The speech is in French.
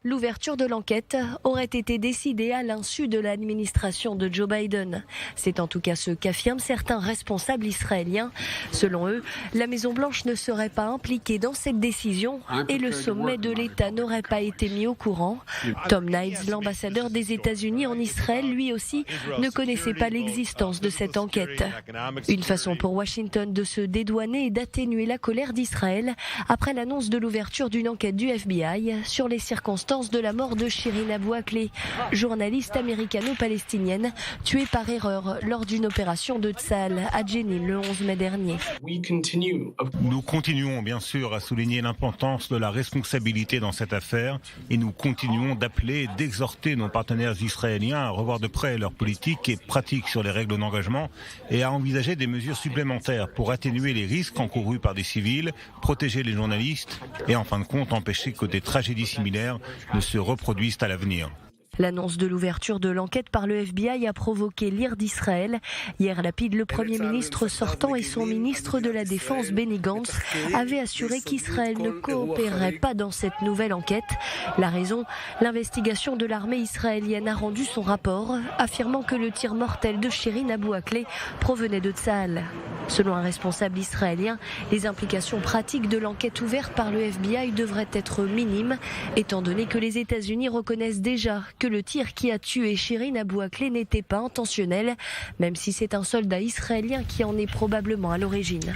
L'ouverture de l'enquête aurait été décidée à l'insu de l'administration de Joe Biden. C'est en tout cas ce qu'affirment certains responsables israéliens. Selon eux, la Maison-Blanche ne serait pas impliquée dans cette décision et le sommet de l'État n'aurait pas été mis au courant. Tom Niles, l'ambassadeur des États-Unis en Israël, lui aussi, ne connaissait pas l'existence de cette enquête. Une façon pour Washington de se dédouaner et d'atténuer la colère d'Israël après l'annonce de l'ouverture d'une enquête du FBI sur les circonstances de la mort de Shirin Abu Akleh, journaliste américano-palestinienne tuée par erreur lors d'une opération de Tsahal à Jenin le 11 mai dernier. Nous continuons bien sûr à souligner l'importance de la responsabilité dans cette affaire et nous continuons d'appeler et d'exhorter nos partenaires israéliens à revoir de près leur politique et pratique sur les règles d'engagement et à envisager des mesures supplémentaires pour atténuer les risques encourus par des civils, protéger les journalistes et en fin de compte empêcher que des tragédies similaires ne se reproduisent à l'avenir. L'annonce de l'ouverture de l'enquête par le FBI a provoqué l'ire d'Israël. Hier, Lapid, le Premier ministre sortant, et son ministre de la Défense, Benny Gantz, avaient assuré qu'Israël ne coopérerait pas dans cette nouvelle enquête. La raison, l'investigation de l'armée israélienne a rendu son rapport, affirmant que le tir mortel de Shirin Abu Akleh provenait de Tsahal. Selon un responsable israélien, les implications pratiques de l'enquête ouverte par le FBI devraient être minimes, étant donné que les États-Unis reconnaissent déjà que le tir qui a tué Shirin Abu Akleh n'était pas intentionnel, même si c'est un soldat israélien qui en est probablement à l'origine.